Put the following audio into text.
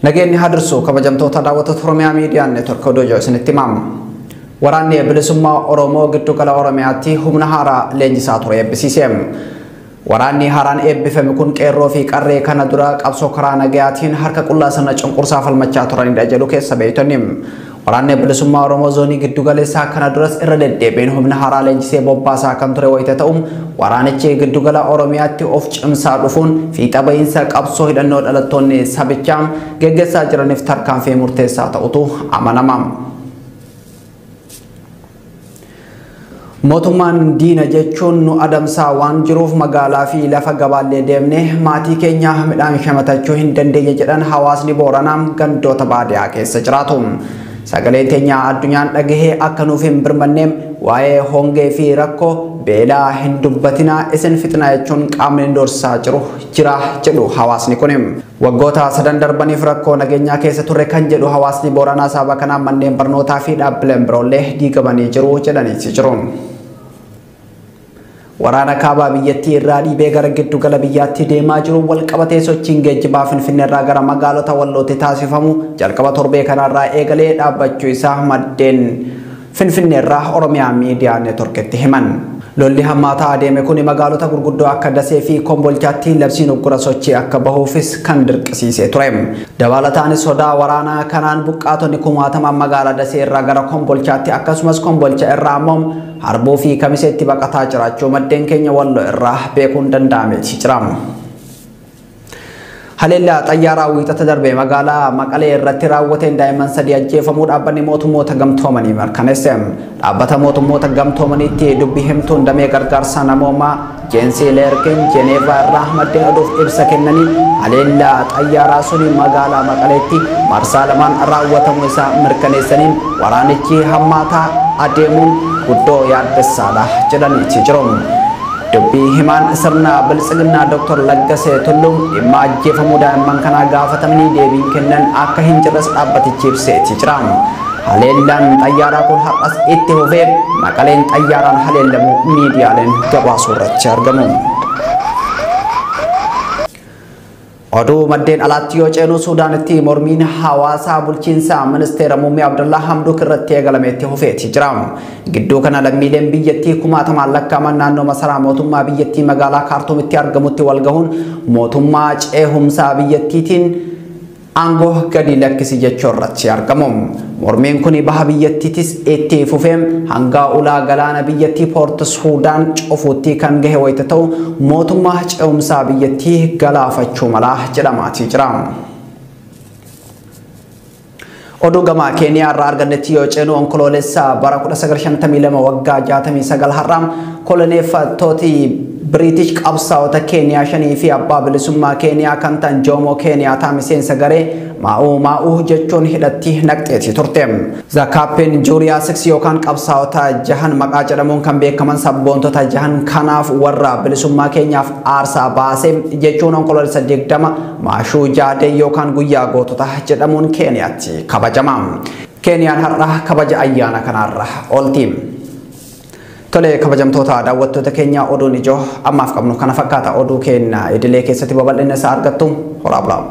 Nageenyi hadirsu kabajamtoota daawwattoota Oromiyaa Miidiyaa Neetwork ODUU isinitti himamu. Waraanni bilisummaa Oromoo giddu gala Oromiyaatti humna haaraa leenjisaa ture eebbisiise. Waraanni haaraan eebbifame kun qeerroo fi qarree kana dura qabsoo karaa nagayaatiin harka qullaa sana cunqursaa falmachaa turanidha jedhu keessa beeytonni. Waraanni bilisummaa Oromoo zoonii giddu galeessaa kana duras irra deddeebiin humna haaraa leenjisee bobbaasaa kan ture wayita ta'u waraanichi giddu gala Oromiyaatti of cimsaa dhufuun fiixa bahiinsa qabsoo hidhannoo dhalattoonni sabichaa geggeessaa jiraniif tarkaanfii murteessaa ta'utu amanama. Mootummaan diina jechuun nu adamsaa waan jiruuf magaalaa fi lafa gabaallee deemnee maatii keenya midhaan shamatachuu hin dandeenye jedhan hawaasni Booranaa gandoota baadiyyaa keessa jiraatu. Sagalee teenya addunyaan dhagahee akka nuuf hin birmanneem waa'ee hongee fi rakkoo beelaa hin dubbatinaa isin fixnaa jechuun qaamni dorsaa jira jedhu hawaasni kun. Waggoota sadan darbaniif rakkoo nageenyaa keessa turre kan jedhu hawaasni Booranaa sababa kanaan manneen barnootaa fi dhaabbileen biroollee diigamanii jiru jedhanii jiru. Waraana kaabaa biyyattii irraa dhiibee gara giddu gala biyyaatti deemaa jiru wal qabatee sochiin geejjibaa Finfinnee irraa gara magaalota wallootti taasifamu jalqaba torbee kanarraa eegalee dhaabbachuu isaa maddeen Finfinnee irraa Oromiyaa Miidiyaa Neetworkitti himan. Lolli hammaataa adeeme kun magaalota gurguddoo akka Dasee fi Kombolchaatti labsiin uggura sochii akka bahuufis kan dirqisiisee ture. Dabalataanis sodaa waraanaa kanaan buqqaatonni kumaatamaan magaalaa Dasee irraa gara Kombolchaatti akkasumas Kombolcha irraa ammoo Harbuu fi Kamiseetti baqataa jiraachuu maddeen keenya Walloo irraa beekuun danda'amee jira. Haleellaa Xiyyaaraa wiixata darbe magaalaa Maqalee irratti raawwateen daa'imman 3 ajjeefamuu dhaabbanni mootummoota gamtoomanii mirkaneesse. Dhaabbata mootummoota gamtoomaniitti dubbii himtuun damee gargaarsa namoomaa Jeensi Leerkin Jeneevaa irraa maddeen oduuf ibsa kennanii haleellaa Xiyyaaraa suni magaalaa Maqaleetti marsaa lamaan raawwatamuu isaa mirkaneessaniin waraanichi hammaataa adeemuun guddoo yaaddessaadha jedhanii jiru. Dubbii himaan sirna bilisiginaa Dr. Laggasee Tulluu dhimma ajjeefamuu daa'imman kanaa gaafatamanii deebii kennan akka hin jirres dhaabbatichi ibsee jira. Haleellaan Xiyyaaraa kun har'as itti fufee Maqaleen Xiyyaaraan haleellamu miidiyaaleen gabaasuu irratti argamu. Oduu maddeen alaatti yoo ceenu Suudaanitti mormiin hawaasaa bulchiinsa ministeera muummee Abdullah Hamdok irratti eegalameetti fufeeti jira. Gidduu kana lammiileen biyyattii kumaatamaan lakkaa'aman naannoo masaraa mootummaa biyyattii magaalaa Kaartuumitti argamutti wal gahuun mootummaa ceehumsaa biyyattiitiin aangoo gadi lakkisi jechuu irratti argamu. Mormiin kun baha biyyattiitis itti fufeem hanga ulaa galaana biyyattii Poort Suudaan cufuutti kan gahe wayita ta'u mootummaa ceehumsaa biyyattii galaafachuu mala jedhamaati jira. Oduu gama Keeniyaa irraa argannetti yoo ceenu onkoloolessa bara 1952 waggaa 69 har'aam koloneeffattooti British qabsaa'ota Keeniyaa 5 fi abbaa bilisummaa Keeniyaa kan ta'an Joomoo Keeniyaa miseensa garee maa'uu jechuun hidhatti naqxeeti turte. Zakaappeen Juuriyaa 6 yookaan qabsaa'ota 6 maqaa jedhamuun kan beekaman sabboontota 6 kanaaf warra bilisummaa keenyaaf aarsaa baasee jechuun onkoloolessa 20 maashuu jaadee yookaan guyyaa gootota jedhamuun Keeniyaatti kabajama. Keeniyaan har'a kabaja ayyaana kanarra oolti. Tole kabajamtoota daawwattoota keenya oduun ijoo ammaaf qabnu kana fakkaata oduu keenya idilee keessatti babal'ina isaa argattu horaa bulaa.